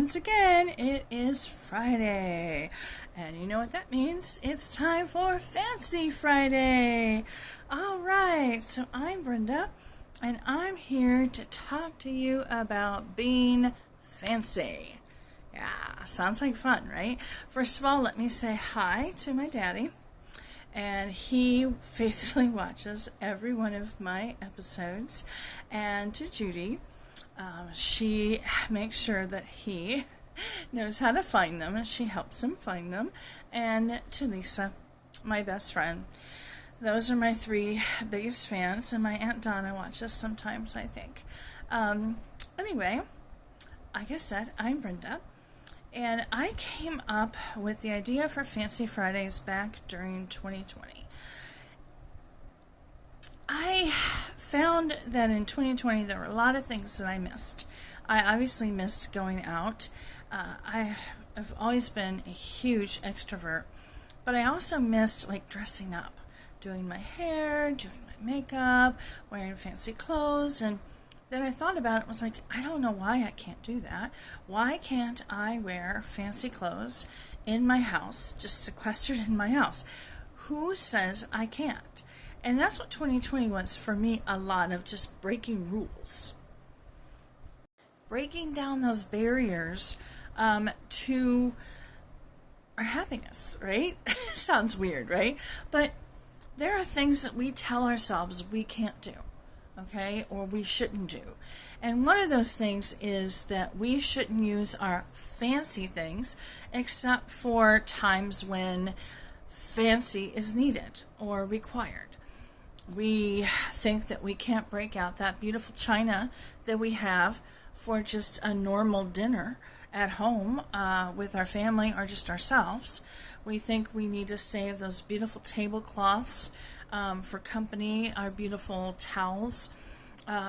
once again, it is Friday. And you know what that means? It's time for Fancy Friday. Alright, so I'm Brenda, and I'm here to talk to you about being fancy. Yeah, sounds like fun, right? First of all, let me say hi to my daddy. And he faithfully watches every one of my episodes. And to Judy, she makes sure that he knows how to find them, and she helps him find them. And to Lisa, my best friend. Those are my three biggest fans, and my Aunt Donna watches sometimes, I think. Anyway, like I said, I'm Brenda. And I came up with the idea for Fancy Fridays back during 2020. I found that in 2020 there were a lot of things that I missed. I obviously missed going out. I have always been a huge extrovert, but I also missed dressing up, doing my hair, doing my makeup, wearing fancy clothes, and then I thought about it and was like, I don't know why I can't do that. Why can't I wear fancy clothes in my house, just sequestered in my house? Who says I can't? And that's what 2020 was for me, a lot of just breaking rules. Breaking down those barriers to our happiness, right? Sounds weird, right? But there are things that we tell ourselves we can't do. Okay, or we shouldn't do. And one of those things is that we shouldn't use our fancy things except for times when fancy is needed or required. We think that we can't break out that beautiful china that we have for just a normal dinner at home with our family or just ourselves. We think we need to save those beautiful tablecloths for company, our beautiful towels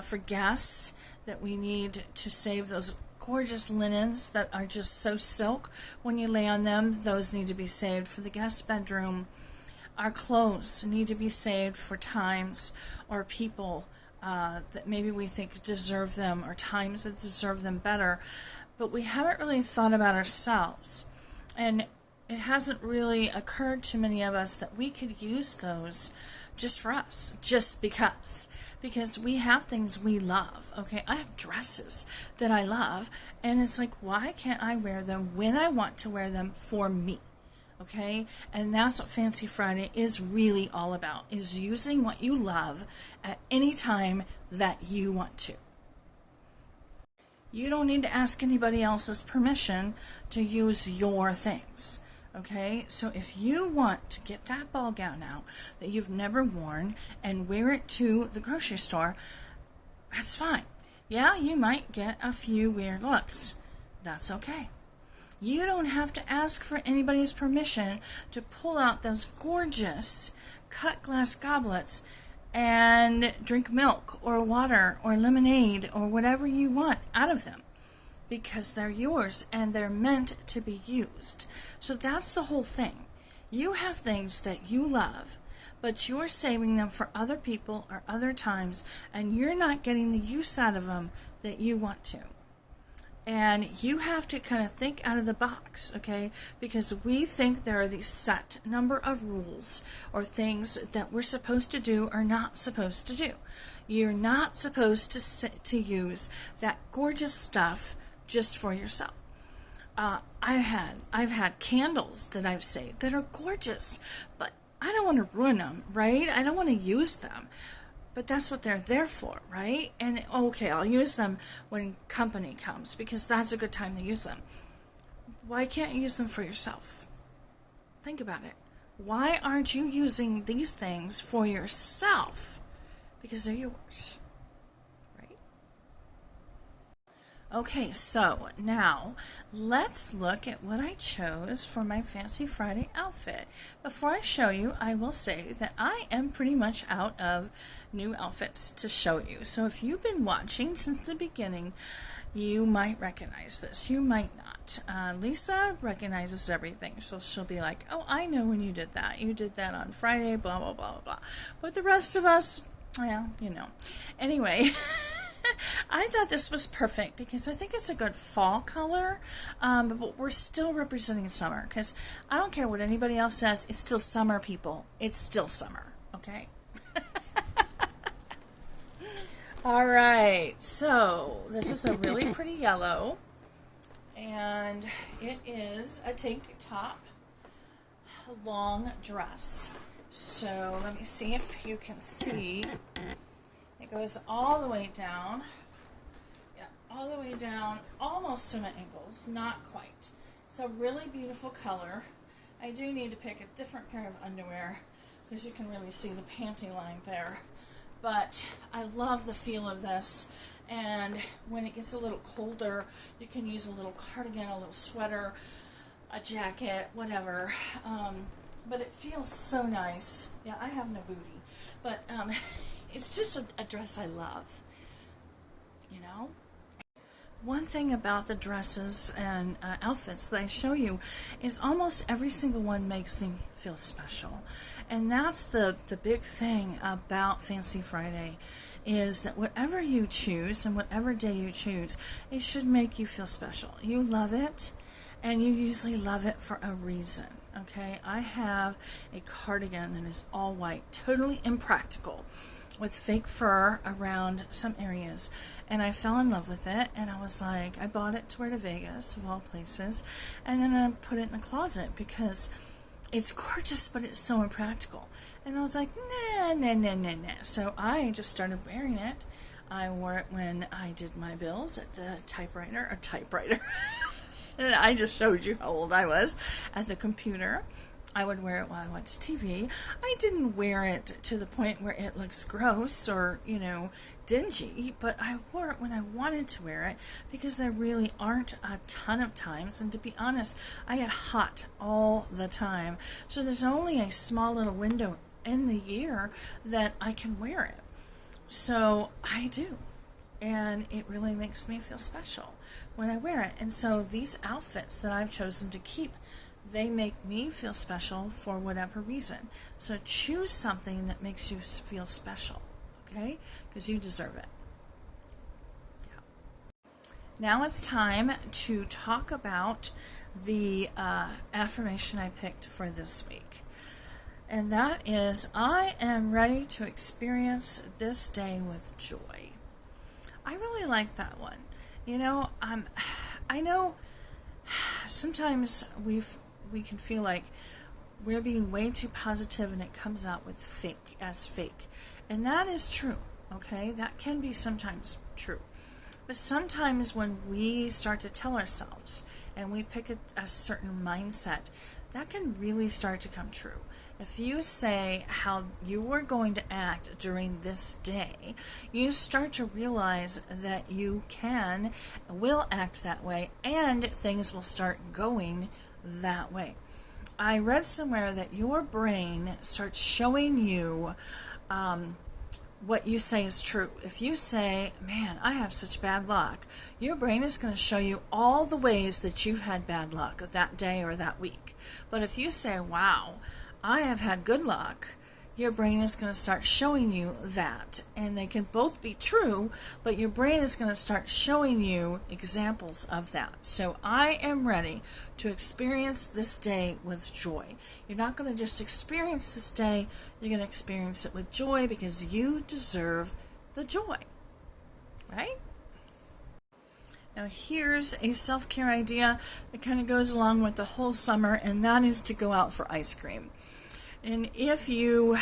for guests, that we need to save those gorgeous linens that are just so silk when you lay on them. Those need to be saved for the guest bedroom. Our clothes need to be saved for times or people that maybe we think deserve them, or times that deserve them better, but we haven't really thought about ourselves. And it hasn't really occurred to many of us that we could use those just for us, just because we have things we love. Okay, I have dresses that I love, and it's like, why can't I wear them when I want to wear them for me? Okay, and that's what Fancy Friday is really all about, is using what you love at any time that you want to. You don't need to ask anybody else's permission to use your things. Okay, so if you want to get that ball gown out that you've never worn and wear it to the grocery store, that's fine. Yeah, you might get a few weird looks. That's okay. You don't have to ask for anybody's permission to pull out those gorgeous cut glass goblets and drink milk or water or lemonade or whatever you want out of them, because they're yours and they're meant to be used. So that's the whole thing. You have things that you love, but you're saving them for other people or other times, and you're not getting the use out of them that you want to. And you have to kind of think out of the box, okay? Because we think there are these set number of rules or things that we're supposed to do or not supposed to do. You're not supposed to use that gorgeous stuff just for yourself. I've had candles that I've saved that are gorgeous, but I don't want to ruin them, right? I don't want to use them. But that's what they're there for, right? And okay, I'll use them when company comes, because that's a good time to use them. Why can't you use them for yourself? Think about it. Why aren't you using these things for yourself? Because they're yours. Okay, so now let's look at what I chose for my Fancy Friday outfit. Before I show you, I will say that I am pretty much out of new outfits to show you. So if you've been watching since the beginning, you might recognize this. You might not. Lisa recognizes everything. So she'll be like, oh, I know when you did that. You did that on Friday, blah, blah, blah, blah, blah. But the rest of us, well, you know. Anyway... I thought this was perfect because I think it's a good fall color, but we're still representing summer because I don't care what anybody else says. It's still summer, people. It's still summer, okay? All right, so this is a really pretty yellow, and it is a tank top long dress. So let me see if you can see. It goes all the way down. Yeah, all the way down, almost to my ankles, not quite. It's a really beautiful color. I do need to pick a different pair of underwear because you can really see the panty line there. But I love the feel of this, and when it gets a little colder, you can use a little cardigan, a little sweater, a jacket, whatever. But it feels so nice. Yeah, I have no booty, but it's just a dress I love, you know? One thing about the dresses and outfits that I show you is almost every single one makes me feel special. And that's the big thing about Fancy Friday, is that whatever you choose and whatever day you choose, it should make you feel special. You love it, and you usually love it for a reason. Okay, I have a cardigan that is all white, totally impractical, with fake fur around some areas, and I fell in love with it, and I was like, I bought it to wear to Vegas, of all places, and then I put it in the closet because it's gorgeous, but it's so impractical. And I was like, nah. So I just started wearing it. I wore it when I did my bills at the typewriter. And I just showed you how old I was at the computer. I would wear it while I watched TV. I didn't wear it to the point where it looks gross or, dingy, but I wore it when I wanted to wear it because there really aren't a ton of times. And to be honest, I get hot all the time. So there's only a small little window in the year that I can wear it. So I do. And it really makes me feel special when I wear it. And so these outfits that I've chosen to keep, they make me feel special for whatever reason. So choose something that makes you feel special, okay? Because you deserve it. Yeah. Now it's time to talk about the affirmation I picked for this week. And that is, I am ready to experience this day with joy. I really like that one. I know sometimes we can feel like we're being way too positive and it comes out with fake. And that is true, okay? That can be sometimes true. But sometimes when we start to tell ourselves and we pick a certain mindset, that can really start to come true. If you say how you are going to act during this day, you start to realize that you will act that way, and things will start going that way. I read somewhere that your brain starts showing you what you say is true. If you say, man, I have such bad luck, your brain is going to show you all the ways that you've had bad luck that day or that week. But if you say, wow, I have had good luck, your brain is going to start showing you that. And they can both be true, but your brain is going to start showing you examples of that. So I am ready to experience this day with joy. You're not going to just experience this day, you're going to experience it with joy because you deserve the joy. Right? Now here's a self-care idea that kind of goes along with the whole summer, and that is to go out for ice cream. And if you,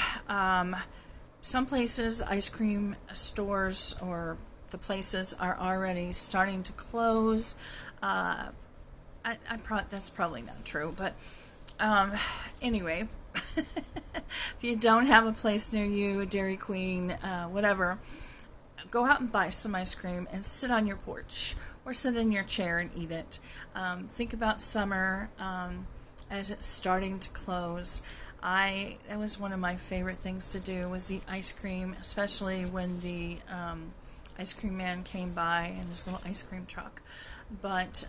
some places, ice cream stores or the places are already starting to close. That's probably not true, but anyway, if you don't have a place near you, Dairy Queen, whatever, go out and buy some ice cream and sit on your porch or sit in your chair and eat it. Think about summer as it's starting to close. It was one of my favorite things to do was eat ice cream, especially when the ice cream man came by in his little ice cream truck. But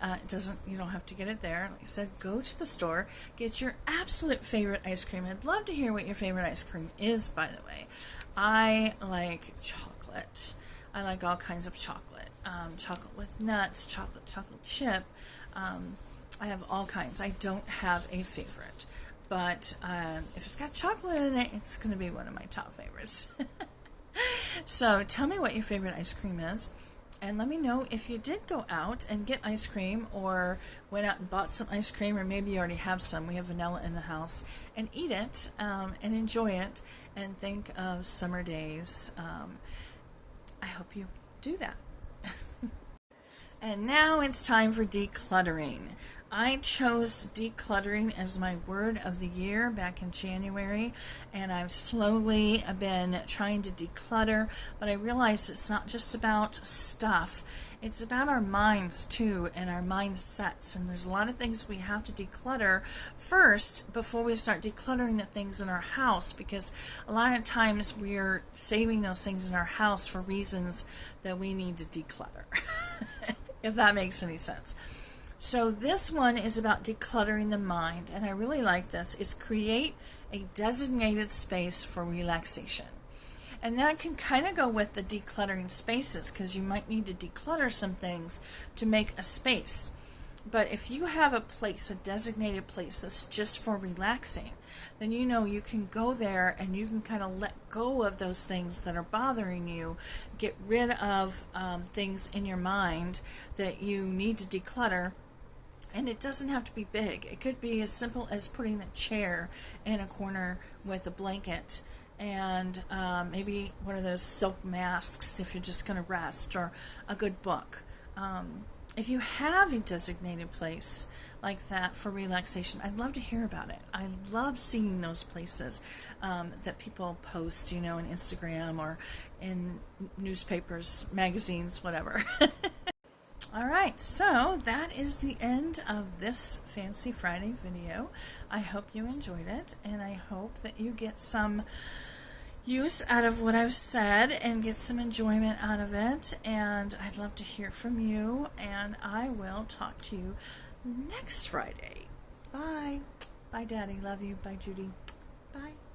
you don't have to get it there. Like I said, go to the store, get your absolute favorite ice cream. I'd love to hear what your favorite ice cream is, by the way. I like chocolate. I like all kinds of chocolate. Chocolate with nuts, chocolate chip. I have all kinds. I don't have a favorite. But if it's got chocolate in it, it's going to be one of my top favorites. So tell me what your favorite ice cream is. And let me know if you did go out and get ice cream or went out and bought some ice cream, or maybe you already have some. We have vanilla in the house. And eat it and enjoy it and think of summer days. I hope you do that. And now it's time for decluttering. I chose decluttering as my word of the year back in January, and I've slowly been trying to declutter, but I realized it's not just about stuff. It's about our minds too, and our mindsets, and there's a lot of things we have to declutter first before we start decluttering the things in our house, because a lot of times we're saving those things in our house for reasons that we need to declutter. If that makes any sense. So this one is about decluttering the mind, and I really like this. It's create a designated space for relaxation. And that can kind of go with the decluttering spaces, because you might need to declutter some things to make a space. But if you have a place, a designated place that's just for relaxing, then you know you can go there and you can kind of let go of those things that are bothering you, get rid of things in your mind that you need to declutter. And it doesn't have to be big. It could be as simple as putting a chair in a corner with a blanket and maybe one of those silk masks if you're just going to rest, or a good book. If you have a designated place like that for relaxation, I'd love to hear about it. I love seeing those places that people post, in Instagram or in newspapers, magazines, whatever. All right, so that is the end of this Fancy Friday video. I hope you enjoyed it, and I hope that you get some use out of what I've said and get some enjoyment out of it. And I'd love to hear from you, and I will talk to you next Friday. Bye. Bye, Daddy. Love you. Bye, Judy. Bye.